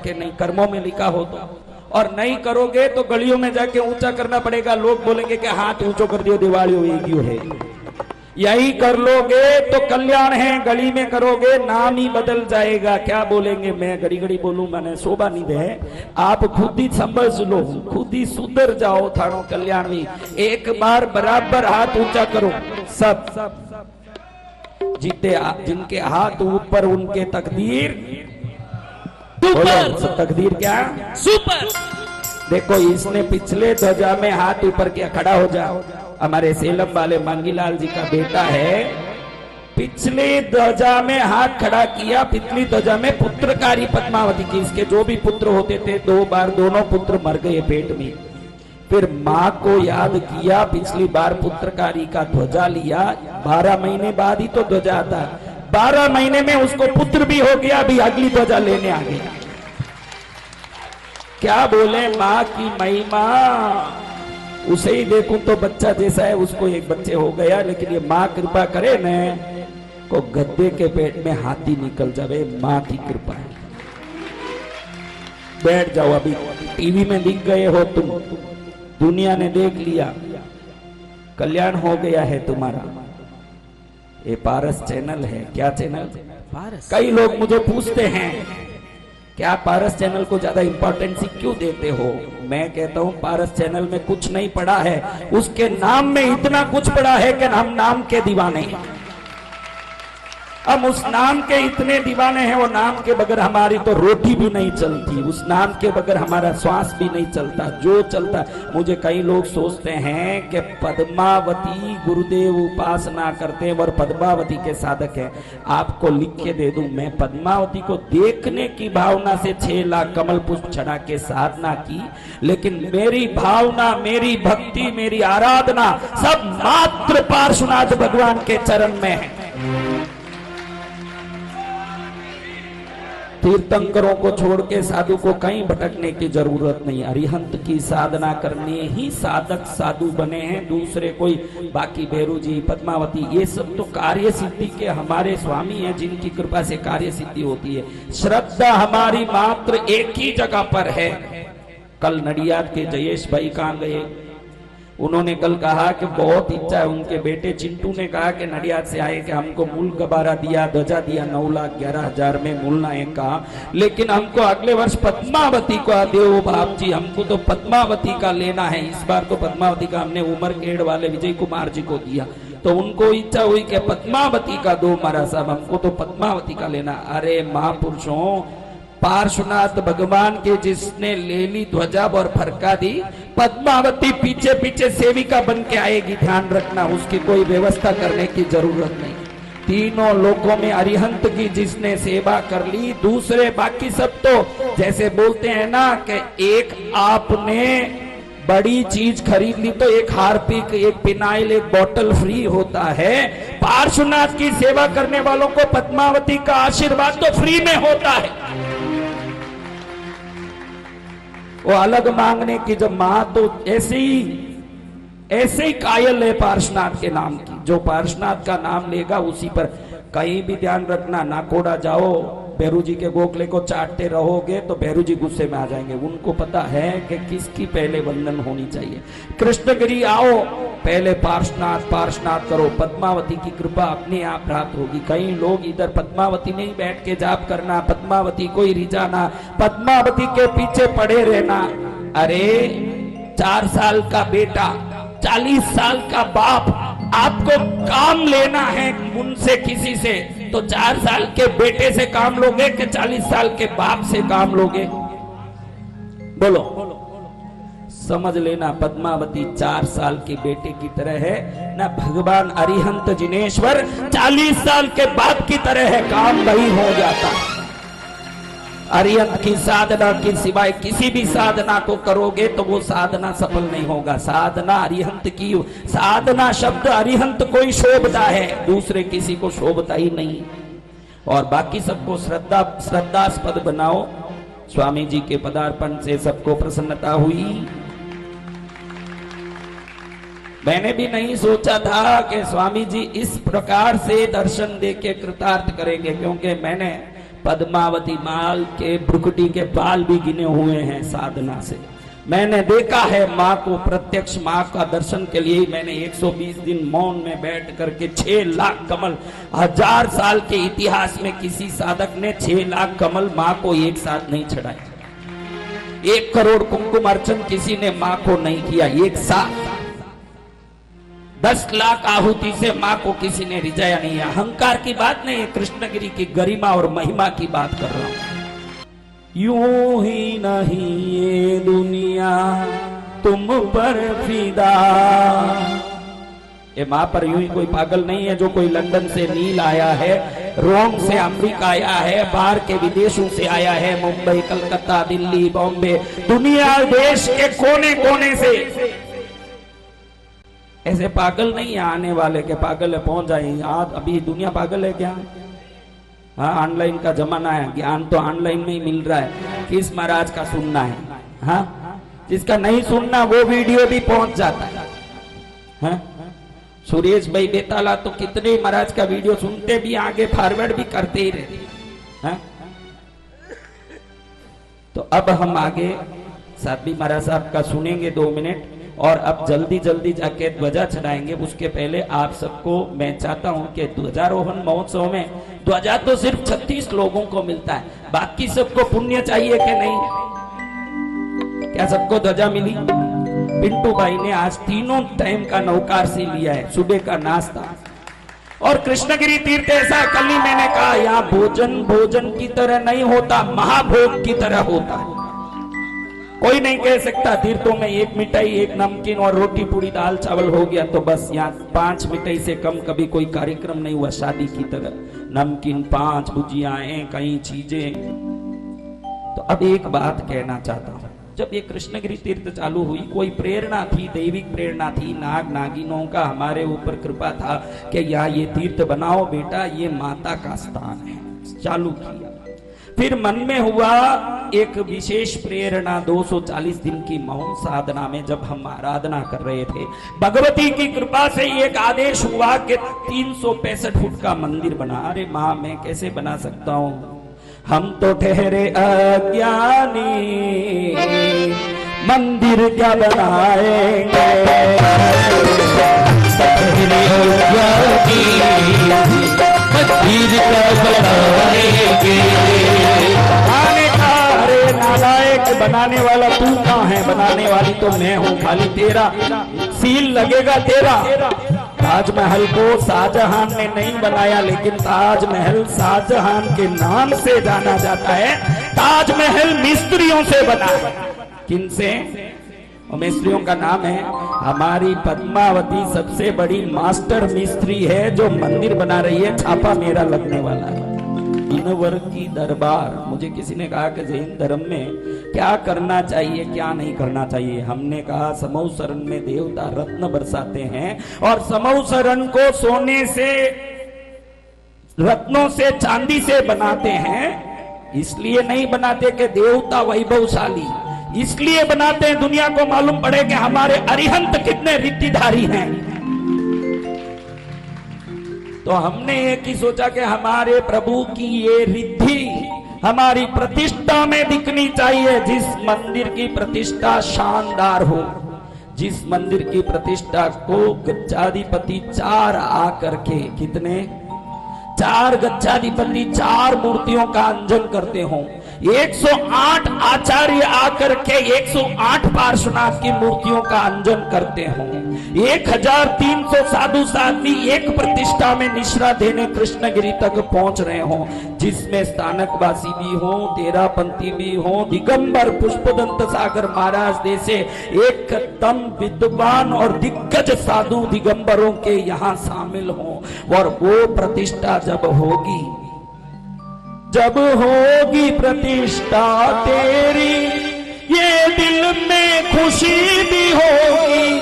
कि नहीं, कर्मों में लिखा हो तो। और नहीं करोगे तो गलियों में जाके ऊंचा करना पड़ेगा, लोग बोलेंगे कि हाथ ऊंचो कर दियो, दिवाली होगी है। यही कर लोगे तो कल्याण है, गली में करोगे नाम ही बदल जाएगा। क्या बोलेंगे, मैं घड़ी घड़ी बोलूं, मैंने शोभा नहीं दे। आप खुद ही समझ लो, खुद ही सुधर जाओ, थानो कल्याण में। एक बार बराबर हाथ ऊंचा करो, सब जीते जिनके हाथ ऊपर उनके तकदीर सुपर। तकदीर क्या सुपर। देखो इसने पिछले ध्वजा में हाथ ऊपर किया, खड़ा हो जाओ। हमारे सेलम वाले मांगीलाल जी का बेटा है, पिछले ध्वजा में हाथ खड़ा किया। पिछली ध्वजा में पुत्रकारी पद्मावती की, इसके जो भी पुत्र होते थे 2 बार दोनों पुत्र मर गए पेट में। फिर माँ को याद किया, पिछली बार पुत्रकारी का ध्वजा लिया। 12 महीने बाद ही तो ध्वजा आता, 12 महीने में उसको पुत्र भी हो गया, अभी अगली ध्वजा लेने आ गया। क्या बोले, माँ की महिमा। उसे ही देखूं तो बच्चा जैसा है, उसको एक बच्चे हो गया, लेकिन ये माँ कृपा करे न को गद्दे के पेट में हाथी निकल जावे, माँ की कृपा है। बैठ जाओ, अभी टीवी में दिख गए हो तुम, दुनिया ने देख लिया, कल्याण हो गया है तुम्हारा। ये पारस चैनल है। क्या चैनल? पारस। कई लोग मुझे पूछते हैं कि आप पारस चैनल को ज्यादा इंपॉर्टेंस क्यों देते हो। मैं कहता हूं पारस चैनल में कुछ नहीं पड़ा है, उसके नाम में इतना कुछ पड़ा है कि हम नाम के दीवाने हैं। हम उस नाम के इतने दीवाने हैं, वो नाम के बगैर हमारी तो रोटी भी नहीं चलती, उस नाम के बगैर हमारा श्वास भी नहीं चलता, जो चलता। मुझे कई लोग सोचते हैं कि पद्मावती गुरुदेव उपासना करते हैं और पद्मावती के साधक हैं। आपको लिख के दे दूं, मैं पद्मावती को देखने की भावना से 6 लाख कमल पुष्प चढ़ा के साधना की, लेकिन मेरी भावना, मेरी भक्ति, मेरी आराधना सब मात्र पार्श्वनाथ भगवान के चरण में है। तीर्थंकरों को छोड़ के साधु को कहीं भटकने की जरूरत नहीं। अरिहंत की साधना करने ही साधक साधु बने हैं, दूसरे कोई बाकी भैरू जी, पद्मावती, ये सब तो कार्य सिद्धि के हमारे स्वामी हैं, जिनकी कृपा से कार्य सिद्धि होती है। श्रद्धा हमारी मात्र एक ही जगह पर है। कल नडियाद के जयेश भाई कहाँ गए, उन्होंने कल कहा कि बहुत इच्छा है, उनके बेटे चिंटू ने कहा कि नडियाद से आए कि हमको मूल गबारा दिया, ध्वजा दिया, 9,11,000 में मूल नायक कहा, लेकिन हमको अगले वर्ष पद्मावती का दो बाप जी, हमको तो पद्मावती का लेना है। इस बार तो पद्मावती का हमने उमरखेड़ वाले विजय कुमार जी को दिया, तो उनको इच्छा हुई कि पद्मावती का दो महाराज साहब, हमको तो पद्मावती का लेना। अरे महापुरुषों, पार्श्वनाथ भगवान के जिसने ले ली ध्वजा और फरका दी, पद्मावती पीछे पीछे सेविका बन के आएगी, ध्यान रखना, उसकी कोई व्यवस्था करने की जरूरत नहीं। तीनों लोकों में अरिहंत की जिसने सेवा कर ली, दूसरे बाकी सब तो जैसे बोलते हैं ना कि एक आपने बड़ी चीज खरीद ली तो एक हार्पिक, एक पिनाइल, एक बोतल फ्री होता है। पार्श्वनाथ की सेवा करने वालों को पद्मावती का आशीर्वाद तो फ्री में होता है। वो अलग मांगने की जब मां तो ऐसे ही कायल है पार्श्वनाथ के नाम की। जो पार्श्वनाथ का नाम लेगा उसी पर। कहीं भी ध्यान रखना, नाकोड़ा जाओ, भैरू जी के गोखले को चाटते रहोगे तो भैरू जी गुस्से में आ जाएंगे। उनको पता है कि किसकी पहले वंदन होनी चाहिए। कृष्णगिरी आओ, पहले पार्श्वनाथ करो, पद्मावती की कृपा अपने आप प्राप्त होगी। कई लोग इधर पद्मावती में ही बैठ के जाप करना, पद्मावती को ही रिझाना, पद्मावती के पीछे पड़े रहना। अरे 4 साल का बेटा, 40 साल का बाप, आपको काम लेना है उनसे किसी से, तो 4 साल के बेटे से काम लोगे कि 40 साल के बाप से काम लोगे? बोलो, समझ लेना। पद्मावती 4 साल के बेटे की तरह है ना, भगवान अरिहंत जिनेश्वर 40 साल के बाप की तरह है, काम वही हो जाता है। अरिहंत की साधना के सिवाय किसी भी साधना को करोगे तो वो साधना सफल नहीं होगा। साधना अरिहंत की, साधना शब्द अरिहंत को ही शोभता है, दूसरे किसी को शोभता ही नहीं। और बाकी सबको श्रद्धास्पद बनाओ। स्वामी जी के पदार्पण से सबको प्रसन्नता हुई। मैंने भी नहीं सोचा था कि स्वामी जी इस प्रकार से दर्शन देके कृतार्थ करेंगे, क्योंकि मैंने पद्मावती माल के भ्रुकुटी के बाल भी गिने हुए हैं साधना से। मैंने देखा है माँ को प्रत्यक्ष, माँ का दर्शन के लिए मैंने 120 दिन मौन में बैठ करके 6 लाख कमल, 1000 साल के इतिहास में किसी साधक ने 6 लाख कमल माँ को एक साथ नहीं चढ़ाए। 1 करोड़ कुमकुम अर्चन किसी ने माँ को नहीं किया एक साथ। 10 लाख आहुति से माँ को किसी ने रिझाया नहीं। अहंकार की बात नहीं है, कृष्णगिरी की गरिमा और महिमा की बात कर रहा हूं। यूं ही नहीं ये दुनिया तुम पर फिदा। ये माँ पर यूं ही कोई पागल नहीं है जो कोई लंदन से नील आया है, रोम से अमेरिका आया है, बाहर के विदेशों से आया है, मुंबई, कलकत्ता, दिल्ली, बॉम्बे, दुनिया देश के कोने कोने से। ऐसे पागल नहीं है आने वाले के पागल है पहुंच जाए। आज अभी दुनिया पागल है क्या? हाँ, ऑनलाइन का जमाना है, ज्ञान तो ऑनलाइन में ही मिल रहा है। किस महाराज का सुनना है? हाँ, जिसका नहीं सुनना वो वीडियो भी पहुंच जाता है। हाँ? सुरेश भाई बेताला तो कितने महाराज का वीडियो सुनते भी, आगे फॉरवर्ड भी करते ही रहते। हाँ? तो अब हम आगे साध्वी महाराज साहब का सुनेंगे 2 मिनट, और अब जल्दी जल्दी जाके ध्वजा चढ़ाएंगे। उसके पहले आप सबको मैं चाहता हूं कि ध्वजारोहण महोत्सव में ध्वजा तो सिर्फ 36 लोगों को मिलता है, बाकी सबको पुण्य चाहिए कि नहीं? क्या सबको ध्वजा मिली? पिंटू भाई ने आज 3 टाइम का नौकारसी लिया है, सुबह का नाश्ता। और कृष्णगिरी तीर्थ ऐसा, कल ही मैंने कहा, यहाँ भोजन भोजन की तरह नहीं होता, महाभोग की तरह होता है। कोई नहीं कह सकता तीर्थों में 1 मिठाई, 1 नमकीन और रोटी पूरी दाल चावल हो गया तो बस। यहाँ 5 मिठाई से कम कभी कोई कार्यक्रम नहीं हुआ शादी की तरह। नमकीन 5, भुजियाएं, कई चीजें। तो अब एक बात कहना चाहता हूँ, जब ये कृष्णगिरी तीर्थ चालू हुई, कोई प्रेरणा थी, दैविक प्रेरणा थी, नाग नागिनों का हमारे ऊपर कृपा था कि यहाँ ये तीर्थ बनाओ बेटा, ये माता का स्थान है। चालू किया, फिर मन में हुआ एक विशेष प्रेरणा। 240 दिन की मौन साधना में जब हम आराधना कर रहे थे, भगवती की कृपा से एक आदेश हुआ कि 365 फुट का मंदिर बना। अरे माँ, मैं कैसे बना सकता हूँ, हम तो ठहरे अज्ञानी, मंदिर क्या बनाएंगे। मंदिर क्या बनाएंगे। नालायक, बनाने वाला तू कहाँ है? बनाने वाली तो मैं हूँ, खाली तेरा सील लगेगा तेरा। ताजमहल को शाहजहां ने नहीं बनाया, लेकिन ताजमहल शाहजहां के नाम से जाना जाता है। ताजमहल मिस्त्रियों से बना। किन से? मिस्त्रियों का नाम है हमारी पद्मावती, सबसे बड़ी मास्टर मिस्त्री है जो मंदिर बना रही है। छापा मेरा लगने वाला है। इनवर की दरबार। मुझे किसी ने कहा कि जैन धर्म में क्या करना चाहिए, क्या नहीं करना चाहिए। हमने कहा समूह शरण में देवता रत्न बरसाते हैं, और समूह शरण को सोने से, रत्नों से, चांदी से बनाते हैं। इसलिए नहीं बनाते कि देवता वैभवशाली, इसलिए बनाते हैं दुनिया को मालूम पड़े कि हमारे अरिहंत कितने रिद्धिधारी हैं। तो हमने एक ही सोचा कि हमारे प्रभु की ये रिद्धि हमारी प्रतिष्ठा में दिखनी चाहिए। जिस मंदिर की प्रतिष्ठा शानदार हो, जिस मंदिर की प्रतिष्ठा को गच्छाधिपति 4 आकर के, कितने? 4 गच्छाधिपति 4 मूर्तियों का अंजन करते हो। 108 आचार्य आकर के 108 पार्श्वनाथ की मूर्तियों का अंजन करते हो। 1300 साधु साध्वी एक प्रतिष्ठा में निश्रा देने कृष्णगिरी तक पहुंच रहे हो, जिसमें स्थानकवासी भी हो, तेरापंथी भी हो, दिगंबर पुष्पदंत सागर महाराज जैसे एकदम विद्वान और दिग्गज साधु दिगंबरों के यहाँ शामिल हो। और वो प्रतिष्ठा जब होगी, जब होगी प्रतिष्ठा तेरी, ये दिल में खुशी भी होगी,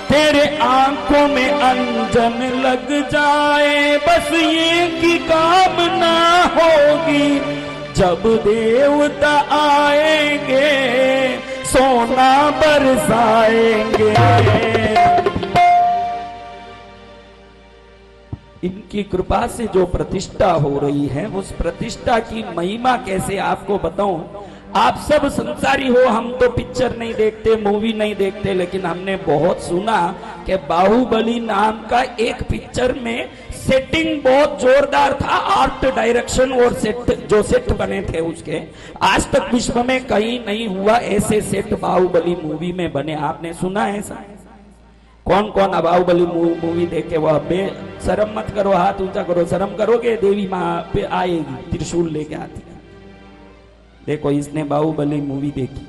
तेरे आंखों में अंजन लग जाए, बस ये की कामना होगी। जब देवता आएंगे सोना बरसाएंगे। इनकी कृपा से जो प्रतिष्ठा हो रही है, उस प्रतिष्ठा की महिमा कैसे आपको बताऊं। आप सब संसारी हो, हम तो पिक्चर नहीं देखते, मूवी नहीं देखते, लेकिन हमने बहुत सुना कि बाहुबली नाम का एक पिक्चर में सेटिंग बहुत जोरदार था, आर्ट डायरेक्शन और सेट बने थे उसके, आज तक विश्व में कहीं नहीं हुआ ऐसे सेट बाहुबली मूवी में बने। आपने सुना है ऐसा? कौन कौन बाहुबली मूवी देखे? वह शर्म मत करो, हाथ ऊंचा करो। शर्म करोगे देवी माँ पे आएगी, त्रिशूल लेके आती है। देखो, इसने बाहुबली मूवी देखी।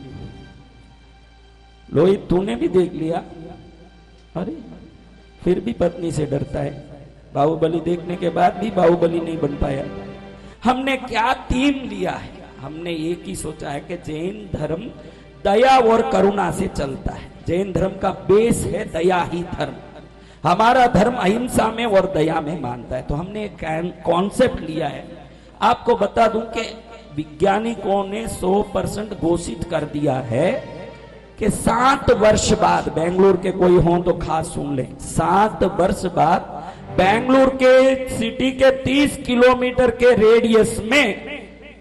लोहित तूने भी देख लिया? अरे फिर भी पत्नी से डरता है। बाहुबली देखने के बाद भी बाहुबली नहीं बन पाया। हमने क्या थीम लिया है? हमने एक ही सोचा है कि जैन धर्म दया और करुणा से चलता है। जैन धर्म का बेस है दया ही धर्म। हमारा धर्म अहिंसा में और दया में मानता है। तो हमने एक कॉन्सेप्ट लिया है। आपको बता दूं कि वैज्ञानिकों ने 100% घोषित कर दिया है कि 7 वर्ष बाद, बेंगलुरु के कोई हो तो खास सुन ले, 7 वर्ष बाद बेंगलुरु के सिटी के 30 किलोमीटर के रेडियस में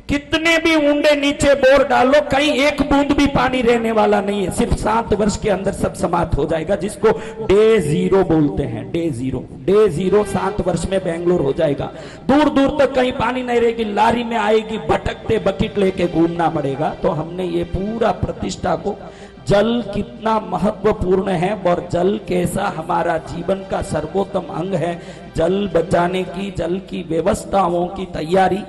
कितने भी ऊंडे नीचे बोर डालो, कहीं एक बूंद भी पानी रहने वाला नहीं है। सिर्फ 7 वर्ष के अंदर सब समाप्त हो जाएगा, जिसको डे जीरो बोलते हैं। डे जीरो 7 वर्ष में बेंगलुरु हो जाएगा। दूर दूर तक कहीं पानी नहीं रहेगी, लारी में आएगी, भटकते बकेट लेके घूमना पड़ेगा। तो हमने ये पूरा प्रतिष्ठा को, जल कितना महत्वपूर्ण है और जल कैसा हमारा जीवन का सर्वोत्तम अंग है, जल बचाने की, जल की व्यवस्थाओं की तैयारी।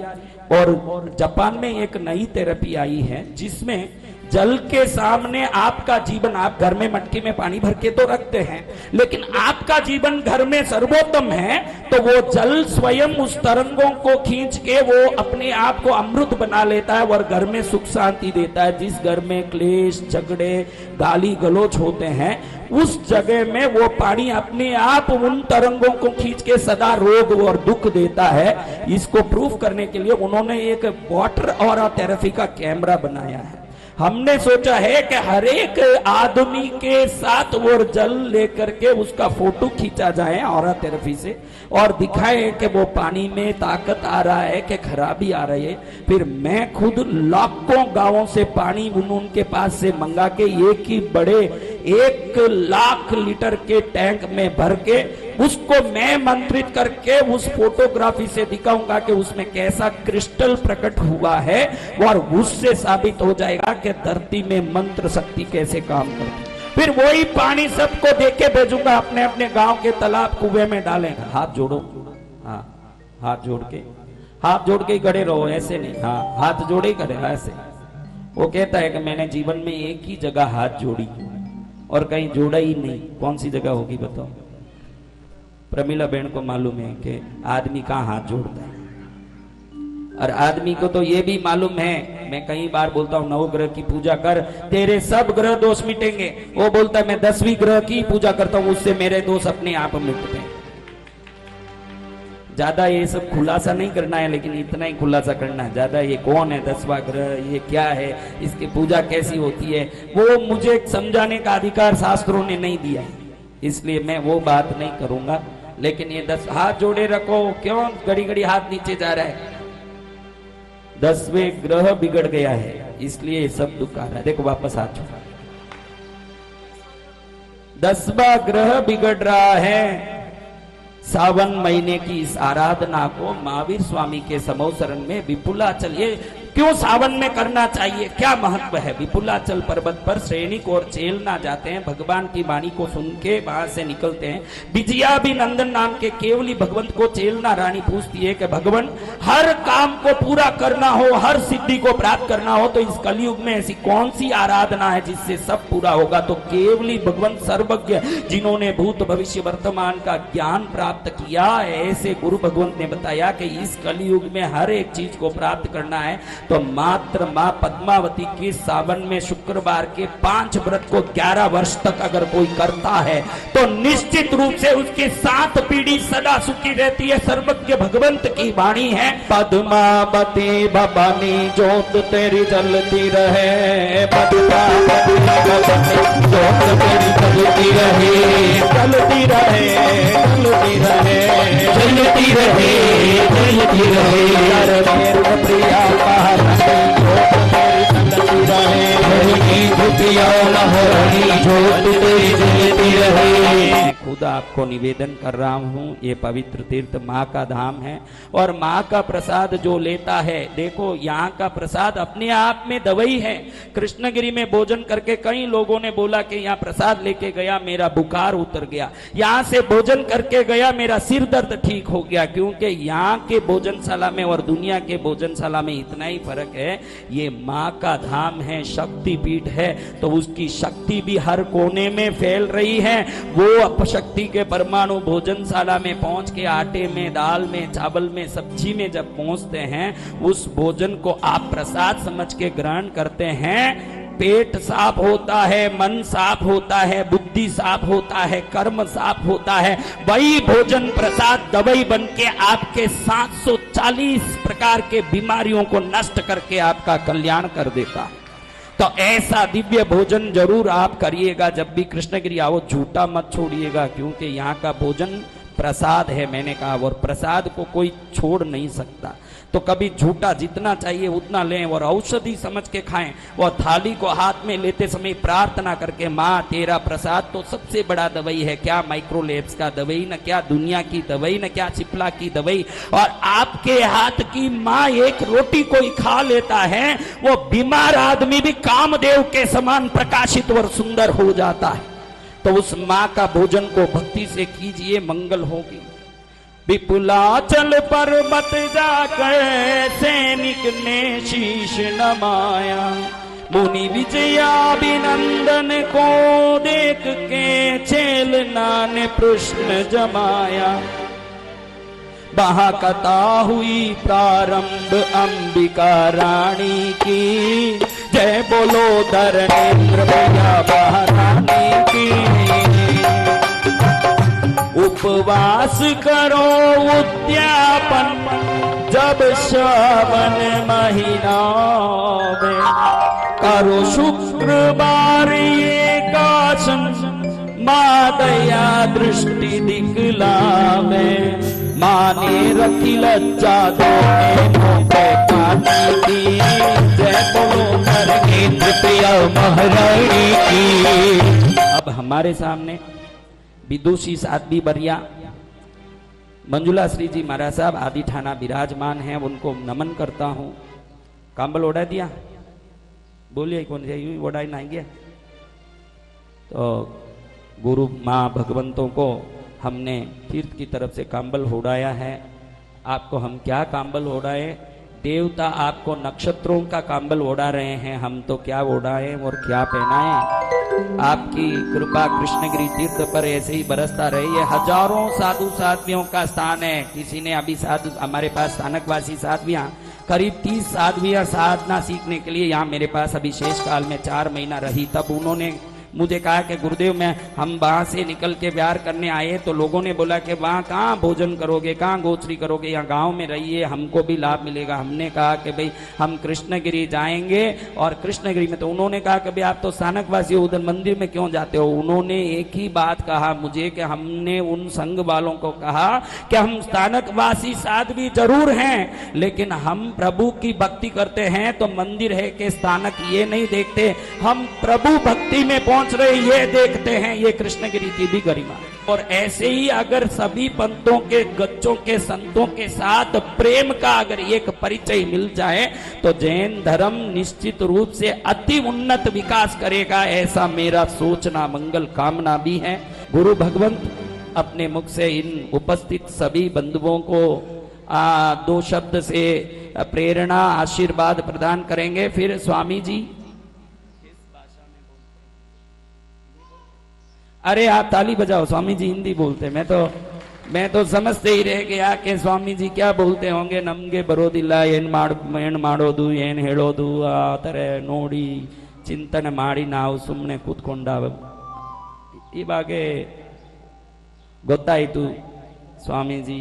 और जापान में एक नई थेरेपी आई है जिसमें जल के सामने आपका जीवन, आप घर में मटकी में पानी भर के तो रखते हैं, लेकिन आपका जीवन घर में सर्वोत्तम है, तो वो जल स्वयं उस तरंगों को खींच के वो अपने आप को अमृत बना लेता है और घर में सुख शांति देता है। जिस घर में क्लेश, झगड़े, गाली गलौज होते हैं, उस जगह में वो पानी अपने आप उन तरंगों को खींच के सदा रोग और दुख देता है। इसको प्रूफ करने के लिए उन्होंने एक वाटर ऑरा थेरेपी का कैमरा बनाया है। हमने सोचा है कि हर एक आदमी के साथ वो जल लेकर के उसका फोटो खींचा जाए ऑरा थेरेपी से, और दिखाए कि वो पानी में ताकत आ रहा है कि खराबी आ रही है। फिर मैं खुद लाखों गांवों से पानी उनके पास से मंगा के एक ही बड़े 1 लाख लीटर के टैंक में भर के उसको मैं मंत्रित करके उस फोटोग्राफी से दिखाऊंगा कि उसमें कैसा क्रिस्टल प्रकट हुआ है, और उससे साबित हो जाएगा कि धरती में मंत्र शक्ति कैसे काम करती। फिर वही पानी सबको देके भेजूंगा, अपने अपने गांव के तालाब कुएं में डालेगा। हाथ जोड़ो, हाँ हाथ जोड़ के ही खड़े रहो, ऐसे नहीं, हाँ हाथ जोड़े ही खड़े, ऐसे। वो कहता है कि मैंने जीवन में एक ही जगह हाथ जोड़ी और कहीं जोड़ा ही नहीं। कौन सी जगह होगी बताओ? प्रमिला बहन को मालूम है कि आदमी कहाँ हाथ जोड़ता है, और आदमी को तो ये भी मालूम है, मैं कई बार बोलता हूँ 9 ग्रह की पूजा कर, तेरे सब ग्रह दोष मिटेंगे। वो बोलता है मैं 10वीं ग्रह की पूजा करता हूँ, उससे मेरे दोष अपने आप मिटते हैं। ज्यादा ये सब खुलासा नहीं करना है, लेकिन इतना ही खुलासा करना है। ज्यादा ये कौन है 10वां ग्रह, ये क्या है, इसकी पूजा कैसी होती है, वो मुझे समझाने का अधिकार शास्त्रों ने नहीं दिया है, इसलिए मैं वो बात नहीं करूंगा। लेकिन ये 10 हाथ जोड़े रखो। क्यों घड़ी घड़ी हाथ नीचे जा रहा है? 10वें ग्रह बिगड़ गया है, इसलिए सब दुख आ रहा है। देखो वापस हाथ जोड़ो। 10वां ग्रह बिगड़ रहा है। सावन महीने की इस आराधना को महावीर स्वामी के समोसरण में विपुलाचल, ये क्यों सावन में करना चाहिए, क्या महत्व है? विपुलाचल पर्वत पर सैनिक और चेलना जाते हैं, भगवान की वाणी को सुन के वहां से निकलते हैं। विजया भी नंदन नाम के केवली भगवंत को चेलना रानी पूछती है कि भगवान, हर काम को पूरा करना हो, हर सिद्धि को प्राप्त करना हो, तो इस कलयुग में ऐसी कौन सी आराधना है जिससे सब पूरा होगा? तो केवली भगवंत सर्वज्ञ, जिन्होंने भूत भविष्य वर्तमान का ज्ञान प्राप्त किया, ऐसे गुरु भगवंत ने बताया कि इस कलयुग में हर एक चीज को प्राप्त करना है, तो मात्र माँ पद्मावती की सावन में शुक्रवार के 5 व्रत को 11 वर्ष तक अगर कोई करता है तो निश्चित रूप से उसकी 7 पीढ़ी सदा सुखी रहती है। सर्वज्ञ भगवंत की वाणी है, पद्मावती भवानी जोत तेरी जलती रहे, पद्मावती भवानी जोत तेरी जलती रहे, जलती रहे, जलती रहे, जलती रहे, जलती रहे, प्रिया खुद आपको निवेदन कर रहा हूँ, ये पवित्र तीर्थ माँ का धाम है और माँ का प्रसाद जो लेता है, देखो यहाँ का प्रसाद अपने आप में दवाई है। कृष्णगिरी में भोजन करके कई लोगों ने बोला कि यहाँ प्रसाद लेके गया मेरा बुखार उतर गया, यहाँ से भोजन करके गया मेरा सिर दर्द ठीक हो गया, क्योंकि यहाँ के भोजनशाला में और दुनिया के भोजनशाला में इतना ही फर्क है, ये माँ का धाम है, शक्ति पीठ है, तो उसकी शक्ति भी हर कोने में फैल रही है। वो अपशक्ति के परमाणु भोजनशाला में पहुंच के आटे में, दाल में, चावल में, सब्जी में जब पहुंचते हैं, उस भोजन को आप प्रसाद समझ के ग्रहण करते हैं, पेट साफ होता है, मन साफ होता है, बुद्धि साफ होता है, कर्म साफ होता है। वही भोजन प्रसाद दवाई बन के आपके 740 प्रकार के बीमारियों को नष्ट करके आपका कल्याण कर देता है। तो ऐसा दिव्य भोजन जरूर आप करिएगा जब भी कृष्णगिरी आओ, झूठा मत छोड़िएगा, क्योंकि यहाँ का भोजन प्रसाद है, मैंने कहा, और प्रसाद को कोई छोड़ नहीं सकता। तो कभी झूठा जितना चाहिए उतना लें और औषधि समझ के खाएं, और थाली को हाथ में लेते समय प्रार्थना करके, माँ तेरा प्रसाद तो सबसे बड़ा दवाई है, क्या माइक्रोलेब्स का दवाई, न क्या दुनिया की दवाई, न क्या चिपला की दवाई, और आपके हाथ की माँ एक रोटी कोई खा लेता है, वो बीमार आदमी भी कामदेव के समान प्रकाशित और सुंदर हो जाता है। तो उस माँ का भोजन को भक्ति से कीजिए, मंगल होगी। विपुलाचल पर्वत जाकर सैनिक ने शीश नमाया, मुनि विजयाभिनंदन को देख के छेलना ने प्रश्न जमाया। वहां कथा हुई प्रारंभ अंबिका रानी की, जय बोलो धरणेन्द्र भैया महारानी की। उपवास करो उद्यापन जब श्रावण महीना में, करो शुक्रवार एकादशन माँ दया दृष्टि दिखलावे, माने रखी लज्जा की, जय बोलो धरणेन्द्र प्रिया महारानी की। अब हमारे सामने विदुषी साध्वी बरिया मंजुला श्री जी महाराज साहब आदि ठाना विराजमान हैं, उनको नमन करता हूँ। कंबल ओढ़ा दिया, बोलिए कौन से ओढ़ा ही नहीं गया। तो गुरु माँ भगवंतों को हमने तीर्थ की तरफ से कंबल ओढ़ाया है। आपको हम क्या कंबल ओढ़ाए, देवता आपको नक्षत्रों का कंबल ओढ़ा रहे हैं, हम तो क्या ओढ़ाएं और क्या पहनाएं। आपकी कृपा कृष्णगिरी तीर्थ पर ऐसे ही बरसता रही है। हजारों साधु साध्वियों का स्थान है। किसी ने अभी साधु, हमारे पास स्थानकवासी साध्वियां करीब 30 साध्वियां साधना सीखने के लिए यहाँ मेरे पास अभी शेष काल में 4 महीना रही। तब उन्होंने मुझे कहा कि गुरुदेव मैं हम वहाँ से निकल के व्यार करने आए, तो लोगों ने बोला कि वहाँ कहाँ भोजन करोगे, कहाँ गोचरी करोगे, यहाँ गांव में रहिए, हमको भी लाभ मिलेगा। हमने कहा कि भाई हम कृष्णगिरी जाएंगे, और कृष्णगिरी में तो उन्होंने कहा कि भाई आप तो स्थानकवासी हो, उधर मंदिर में क्यों जाते हो। उन्होंने एक ही बात कहा मुझे कि हमने उन संघ वालों को कहा कि हम स्थानकवासी साध्वी जरूर हैं, लेकिन हम प्रभु की भक्ति करते हैं तो मंदिर है कि स्थानक ये नहीं देखते, हम प्रभु भक्ति में पहुंच रहे ये देखते हैं। ये कृष्णगिरी की भी गरिमा। और ऐसे ही अगर सभी पंथों के गच्चों के संतों के साथ प्रेम का अगर एक परिचय मिल जाए तो जैन धर्म निश्चित रूप से अति उन्नत विकास करेगा, ऐसा मेरा सोचना मंगल कामना भी है। गुरु भगवंत अपने मुख से इन उपस्थित सभी बंधुओं को 2 शब्द से प्रेरणा आशीर्वाद प्रदान करेंगे। फिर स्वामी जी, अरे आप ताली बजाओ, स्वामी जी हिंदी बोलते, मैं तो मैं तो समझते ही रह गया कि स्वामी जी क्या बोलते होंगे, नमगे बरोदिಲ್ಲ ಏನ್ ಮಾಡೋದು ಏನ್ ಹೇಳೋದು ಆ ತರ ನೋಡಿ ಚಿಂತನೆ ಮಾಡಿ ನಾವು ಸುಮ್ಮನೆ ಕೂತ್ಕೊಂಡಾವ. ಇವಾಗೆ ಗೊತ್ತಾಯಿತು ಸ್ವಾಮೀಜಿ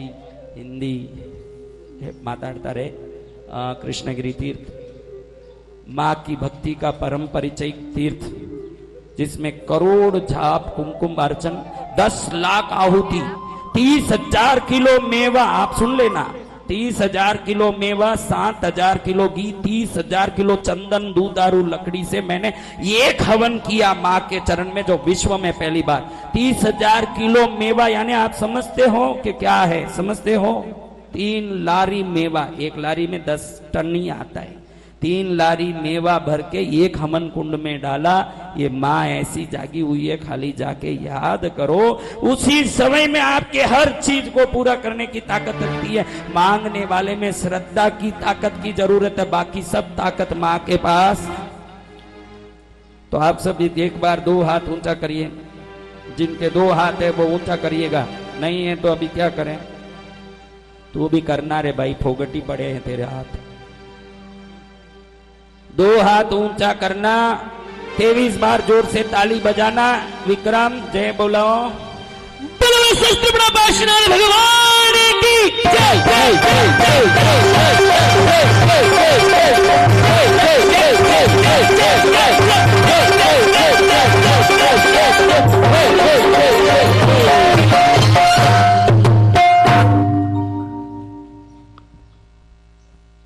ಹಿಂದಿ ಮಾತಾಡ್ತಾರೆ. कृष्णगिरी तीर्थ माँ की भक्ति का परम परिचय तीर्थ, जिसमें करोड़ जाप कुमकुम अर्चन 10 लाख आहुति 30,000 किलो मेवा, आप सुन लेना 30,000 किलो मेवा, 7,000 किलो घी, 30,000 किलो चंदन दूधारू लकड़ी से मैंने एक हवन किया माँ के चरण में, जो विश्व में पहली बार। 30,000 किलो मेवा यानी आप समझते हो कि क्या है, समझते हो? 3 लारी मेवा, एक लारी में 10 टन ही आता है। 3 लारी मेवा भर के एक हवन कुंड में डाला। ये माँ ऐसी जागी हुई है, खाली जाके याद करो, उसी समय में आपके हर चीज को पूरा करने की ताकत रखती है। मांगने वाले में श्रद्धा की ताकत की जरूरत है, बाकी सब ताकत माँ के पास। तो आप सब एक बार 2 हाथ ऊंचा करिए, जिनके 2 हाथ है वो ऊंचा करिएगा, नहीं है तो अभी क्या करें, तू भी करना रे भाई, फोगटी पड़े हैं तेरे हाथ। 2 हाथ ऊंचा करना, 23 बार जोर से ताली बजाना। विक्रम जय बोलो, भगवान की जय जय जय जय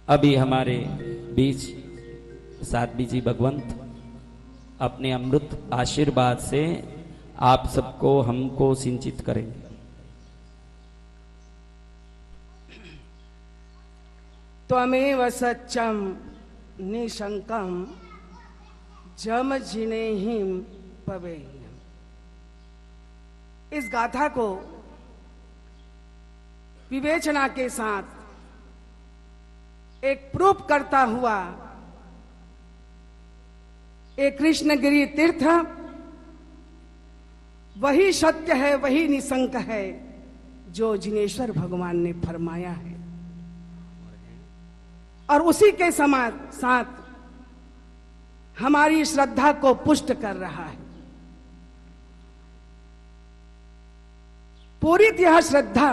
अभी हमारे बीच साध्वी जी भगवंत अपने अमृत आशीर्वाद से आप सबको हमको सिंचित करेंगे। त्वमेव सच्चम निशंकम जम जिनेहिम पवेयम। इस गाथा को विवेचना के साथ एक प्रूफ करता हुआ एक कृष्णगिरी तीर्थ वही सत्य है, वही निसंक है जो जिनेश्वर भगवान ने फरमाया है, और उसी के साथ हमारी श्रद्धा को पुष्ट कर रहा है। पूरी यह श्रद्धा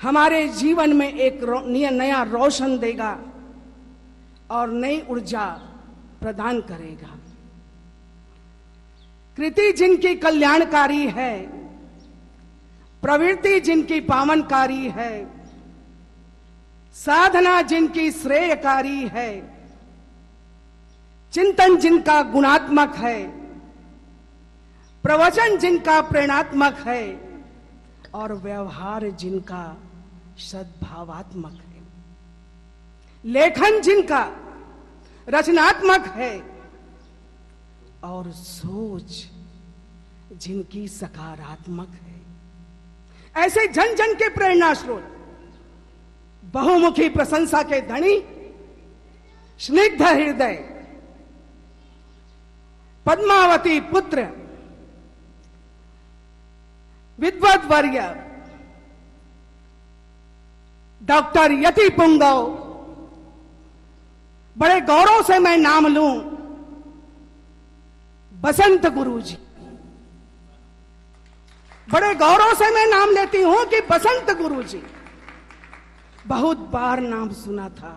हमारे जीवन में एक नया रोशन देगा और नई ऊर्जा प्रदान करेगा। कृति जिनकी कल्याणकारी है, प्रवृत्ति जिनकी पावनकारी है, साधना जिनकी श्रेयकारी है, चिंतन जिनका गुणात्मक है, प्रवचन जिनका प्रेरणात्मक है, और व्यवहार जिनका सद्भावात्मक है, लेखन जिनका रचनात्मक है, और सोच जिनकी सकारात्मक है, ऐसे जन जन के प्रेरणा स्रोत, बहुमुखी प्रशंसा के धनी, स्निग्ध हृदय, पद्मावती पुत्र, विद्वत वर्य डॉक्टर यति पुंगव, बड़े गौरव से मैं नाम लूं बसंत गुरु जी। बड़े गौरव से मैं नाम लेती हूं कि बसंत गुरु जी। बहुत बार नाम सुना था,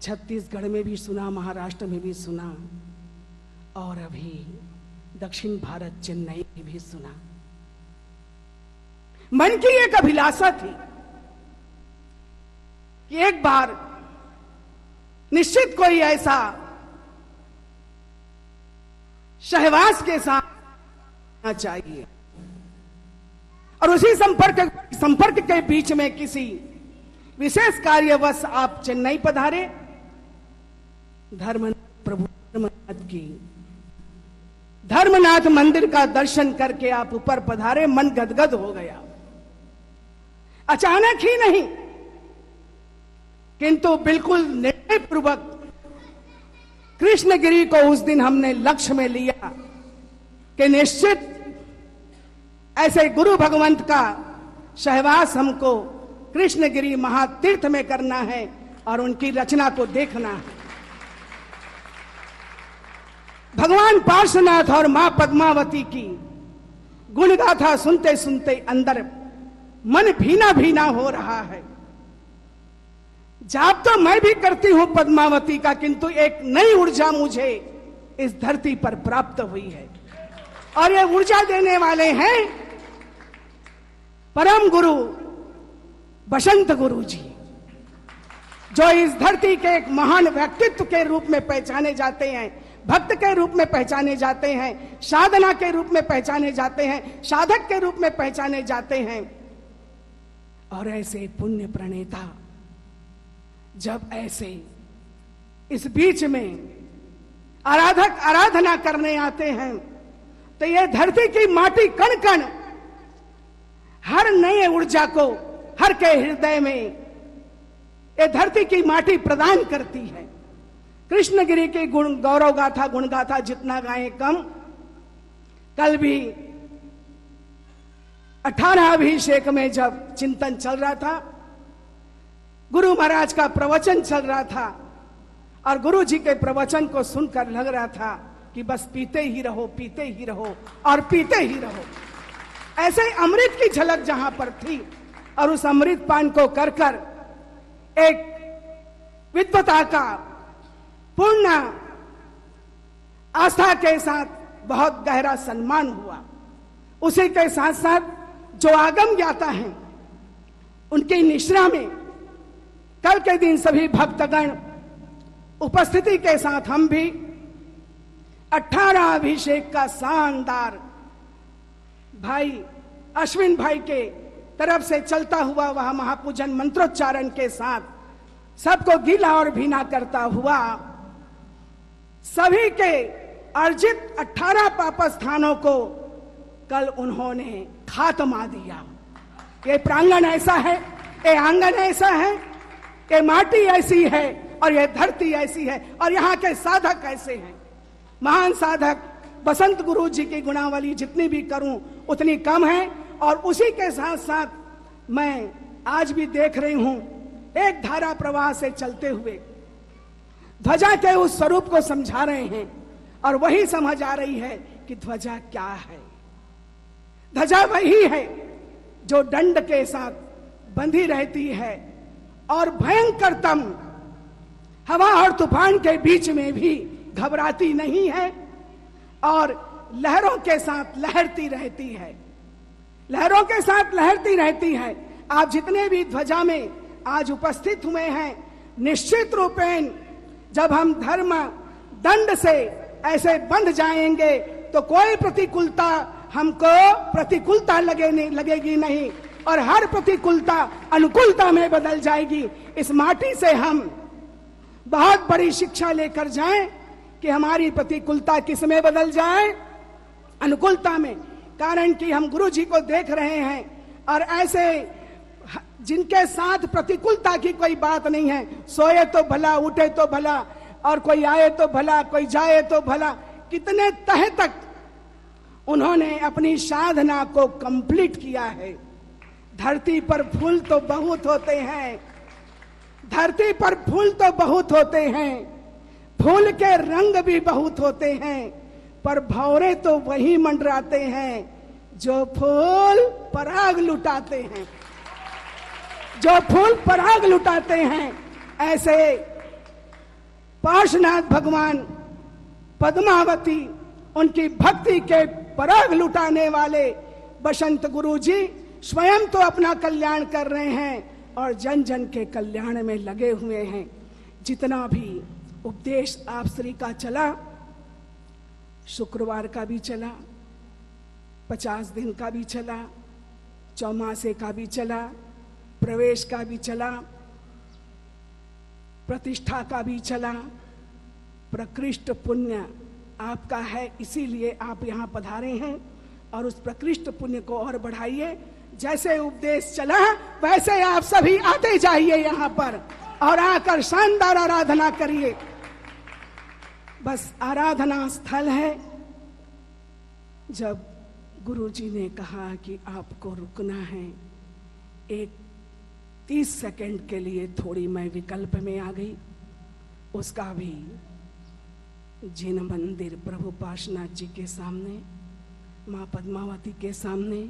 छत्तीसगढ़ में भी सुना, महाराष्ट्र में भी सुना, और अभी दक्षिण भारत चेन्नई में भी सुना। मन की एक अभिलाषा थी कि एक बार निश्चित कोई ऐसा सहवास के साथ चाहिए, और उसी संपर्क के बीच में किसी विशेष कार्यवश आप चेन्नई पधारे। प्रभु धर्मनाथ की धर्मनाथ मंदिर का दर्शन करके आप ऊपर पधारे, मन गदगद हो गया। अचानक ही नहीं, किंतु बिल्कुल निर्णय पूर्वक कृष्णगिरी को उस दिन हमने लक्ष्य में लिया कि निश्चित ऐसे गुरु भगवंत का सहवास हमको कृष्णगिरी महातीर्थ में करना है और उनकी रचना को देखना है। भगवान पार्श्वनाथ और मां पद्मावती की गुणगाथा सुनते सुनते अंदर मन भीना भीना हो रहा है। जाप तो मैं भी करती हूं पद्मावती का, किंतु एक नई ऊर्जा मुझे इस धरती पर प्राप्त हुई है और ये ऊर्जा देने वाले हैं परम गुरु बसंत गुरु जी, जो इस धरती के एक महान व्यक्तित्व के रूप में पहचाने जाते हैं, भक्त के रूप में पहचाने जाते हैं, साधना के रूप में पहचाने जाते हैं, साधक के रूप में पहचाने जाते हैं। और ऐसे पुण्य प्रणेता जब ऐसे इस बीच में आराधक आराधना करने आते हैं तो ये धरती की माटी कण कण हर नए ऊर्जा को हर के हृदय में ये धरती की माटी प्रदान करती है। कृष्णगिरी की गुण गौरव गाथा गुण गाथा जितना गाएं कम। कल भी 18 अभिषेक में जब चिंतन चल रहा था, गुरु महाराज का प्रवचन चल रहा था और गुरु जी के प्रवचन को सुनकर लग रहा था कि बस पीते ही रहो, पीते ही रहो और पीते ही रहो। ऐसे अमृत की झलक जहां पर थी और उस अमृत पान को कर कर एक विद्वता का पूर्ण आस्था के साथ बहुत गहरा सम्मान हुआ। उसी के साथ साथ जो आगम ज्ञाता हैं उनकी निश्रा में कल के दिन सभी भक्तगण उपस्थिति के साथ हम भी 18 अभिषेक का शानदार भाई अश्विन भाई के तरफ से चलता हुआ वह महापूजन मंत्रोच्चारण के साथ सबको गीला और भीना करता हुआ सभी के अर्जित 18 पाप स्थानों को कल उन्होंने खात्मा दिया। ये प्रांगण ऐसा है, ये आंगन ऐसा है, ये माटी ऐसी है और ये धरती ऐसी है और यहाँ के साधक ऐसे हैं। महान साधक बसंत गुरु जी की गुणावली जितनी भी करूं उतनी कम है। और उसी के साथ साथ मैं आज भी देख रही हूं एक धारा प्रवाह से चलते हुए ध्वजा के उस स्वरूप को समझा रहे हैं और वही समझ आ रही है कि ध्वजा क्या है। ध्वजा वही है जो दंड के साथ बंधी रहती है और भयंकरतम हवा और तूफान के बीच में भी घबराती नहीं है और लहरों के साथ लहरती रहती है, लहरों के साथ लहरती रहती है। आप जितने भी ध्वजा में आज उपस्थित हुए हैं, निश्चित रूपेण जब हम धर्म दंड से ऐसे बंध जाएंगे तो कोई प्रतिकूलता हमको प्रतिकूलता लगेगी नहीं और हर प्रतिकूलता अनुकूलता में बदल जाएगी। इस माटी से हम बहुत बड़ी शिक्षा लेकर जाएं कि हमारी प्रतिकूलता किस में बदल जाए, अनुकूलता में। कारण कि हम गुरु जी को देख रहे हैं और ऐसे जिनके साथ प्रतिकूलता की कोई बात नहीं है, सोए तो भला, उठे तो भला, और कोई आए तो भला, कोई जाए तो भला, कितने तह तक उन्होंने अपनी साधना को कंप्लीट किया है। धरती पर फूल तो बहुत होते हैं, धरती पर फूल तो बहुत होते हैं, फूल के रंग भी बहुत होते हैं, पर भौरे तो वही मंडराते हैं जो फूल पराग लुटाते हैं, जो फूल पराग लुटाते हैं। ऐसे पार्श्वनाथ भगवान पद्मावती उनकी भक्ति के पराग लुटाने वाले बसंत गुरु जी स्वयं तो अपना कल्याण कर रहे हैं और जन जन के कल्याण में लगे हुए हैं। जितना भी उपदेश आप श्री का चला, शुक्रवार का भी चला, 50 दिन का भी चला, चौमासे का भी चला, प्रवेश का भी चला, प्रतिष्ठा का भी चला, प्रकृष्ट पुण्य आपका है, इसीलिए आप यहाँ पधारे हैं और उस प्रकृष्ट पुण्य को और बढ़ाइए। जैसे उपदेश चला वैसे आप सभी आते जाइए यहाँ पर और आकर शानदार आराधना करिए। बस आराधना स्थल है, जब गुरुजी ने कहा कि आपको रुकना है। एक 30 सेकंड के लिए थोड़ी मैं विकल्प में आ गई। उसका भी जिन मंदिर प्रभु पार्श्वनाथ जी के सामने, माँ पद्मावती के सामने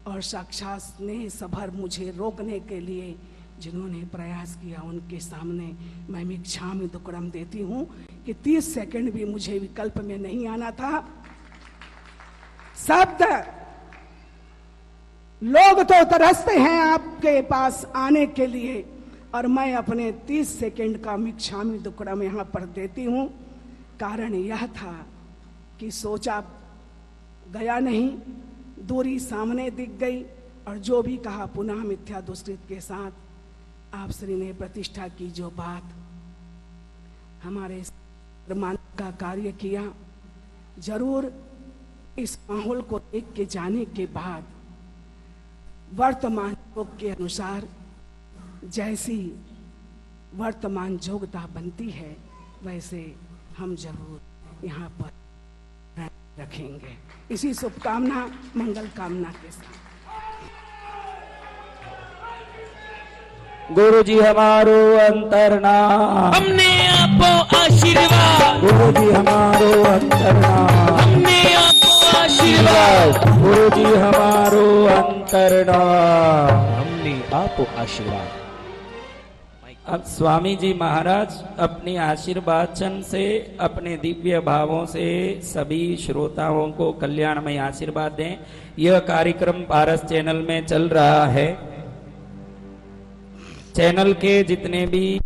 और साक्षात स्नेह सभर मुझे रोकने के लिए जिन्होंने प्रयास किया, उनके सामने मैं मिच्छामि दुक्कडम देती हूँ कि 30 सेकंड भी मुझे विकल्प में नहीं आना था। शब्द लोग तो तरसते हैं आपके पास आने के लिए, और मैं अपने 30 सेकंड का मिच्छामि दुक्कडम यहां पर देती हूं। कारण यह था कि सोचा गया नहीं, दूरी सामने दिख गई, और जो भी कहा पुनः मिथ्या दुष्कृत के साथ आप श्री ने प्रतिष्ठा की जो बात हमारे मान का कार्य किया। जरूर इस माहौल को देख के जाने के बाद वर्तमान योग के अनुसार जैसी वर्तमान योग्यता बनती है वैसे हम जरूर यहाँ पर रखेंगे। इसी शुभकामना मंगल कामना के साथ गुरु जी हमारो अंतरनाम, हमने आपको आशीर्वाद, गुरु जी हमारो अंतरनाम, हमने आपको आशीर्वाद, गुरु जी हमारो अंतरनाम, हमने आपको आशीर्वाद। अब स्वामी जी महाराज अपनी आशीर्वाचन से, अपने दिव्य भावों से सभी श्रोताओं को कल्याणमय आशीर्वाद दें। यह कार्यक्रम पारस चैनल में चल रहा है। चैनल के जितने भी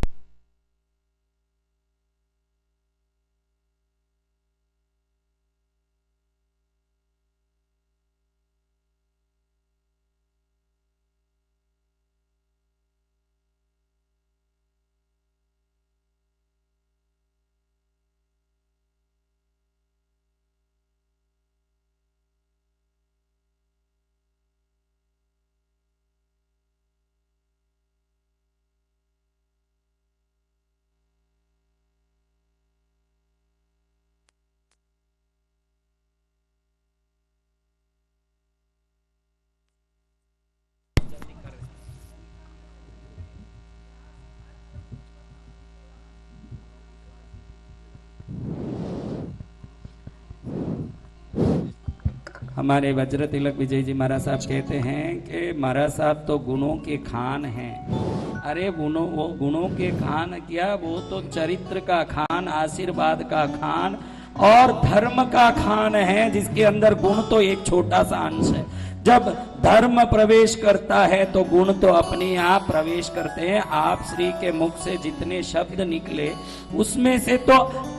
हमारे वज्र तिलक विजय जी महाराज साहब कहते हैं कि महाराज साहब तो गुणों के खान हैं। अरे वो गुणों के खान क्या, वो तो चरित्र का खान, आशीर्वाद का खान और धर्म का खान है, जिसके अंदर गुण तो एक छोटा सा अंश है। जब धर्म प्रवेश करता है तो गुण तो अपने आप प्रवेश करते हैं। आप श्री के मुख से जितने शब्द निकले उसमें से तो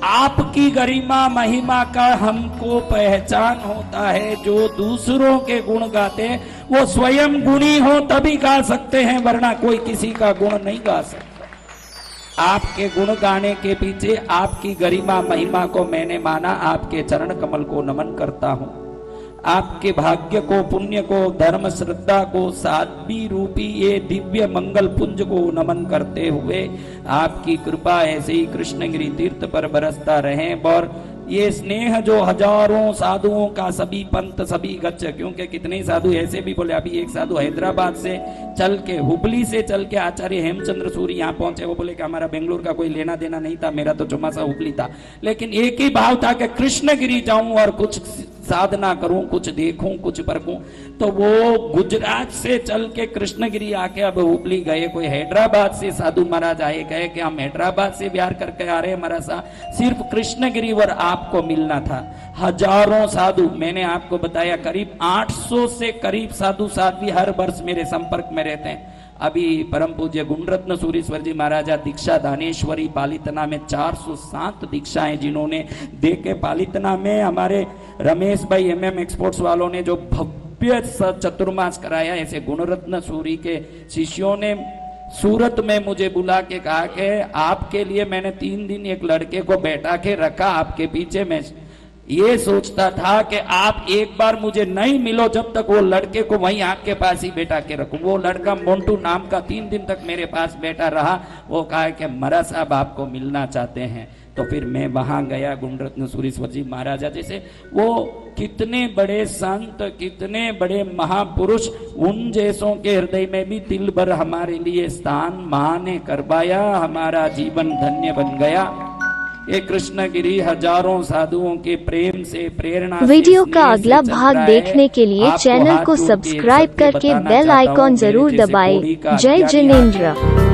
आपकी गरिमा महिमा का हमको पहचान होता है। जो दूसरों के गुण गाते हैं वो स्वयं गुणी हो तभी गा सकते हैं, वरना कोई किसी का गुण नहीं गा सकता। आपके गुण गाने के पीछे आपकी गरिमा महिमा को मैंने माना, आपके चरण कमल को नमन करता हूं। आपके भाग्य को, पुण्य को, धर्म श्रद्धा को, साध्वी रूपी ये दिव्य मंगल पुंज को नमन करते हुए आपकी कृपा ऐसे ही कृष्णगिरी तीर्थ पर बरसता रहे। और ये स्नेह जो हजारों साधुओं का, सभी पंथ सभी गच्छ, क्योंकि कितने साधु ऐसे भी बोले। अभी एक साधु हैदराबाद से चल के, हुबली से चल के आचार्य हेमचंद्र सूरी यहाँ पहुंचे। वो बोले कि हमारा बेंगलुरु का कोई लेना देना नहीं था, मेरा तो चुमासा हुबली था, लेकिन एक ही भाव था कि कृष्णगिरी जाऊं और कुछ साधना करूं, कुछ देखूं, कुछ परखूं। तो वो गुजरात से चल के कृष्णगिरी आके अब हुबली गए। कोई हैदराबाद से साधु महाराज आए, कहे कि हम हैदराबाद से बिहार करके आ रहे हैं, महाराज साहब सिर्फ कृष्णगिरी और आपको मिलना था। हजारों साधु, मैंने आपको बताया करीब 800 से करीब साधु साध्वी हर वर्ष मेरे संपर्क में रहते हैं। अभी परम पूज्य गुणरत्न सूरीश्वर जी महाराजा दीक्षा दानेश्वरी पालितना में 407 दीक्षाएं जिन्होंने दे के, पालितना में हमारे रमेश भाई MM एक्सपोर्ट्स वालों ने जो भव्य चतुर्मास कराया, ऐसे गुणरत्न सूरी के शिष्यों ने सूरत में मुझे बुला के कहा कि आपके लिए मैंने 3 दिन एक लड़के को बैठा के रखा, आपके पीछे मैं ये सोचता था कि आप एक बार मुझे नहीं मिलो जब तक वो लड़के को वहीं आपके पास ही बैठा के रखूं। वो लड़का मोंटू नाम का 3 दिन तक मेरे पास बैठा रहा। वो कहा कि मरा साहब आपको मिलना चाहते हैं। तो फिर मैं वहां गया, गुणरत्न सूरीश्वर जी महाराजा जैसे वो कितने बड़े संत, कितने बड़े महापुरुष, उन जैसों के हृदय में भी तिल भर हमारे लिए स्थान मां ने करवाया। हमारा जीवन धन्य बन गया। ये कृष्णगिरी हजारों साधुओं के प्रेम से, प्रेरणा से, वीडियो का स्नेह से अगला चल भाग रहा है। देखने के लिए आपको चैनल हाथ को जोड़ के सब्सक्राइब सत्य करके बताना बेल चाहता आइकॉन हूं, जरूर मेरे जैसे दबाएं। कोड़ी का जय अज्ञानी जिनेंद्र।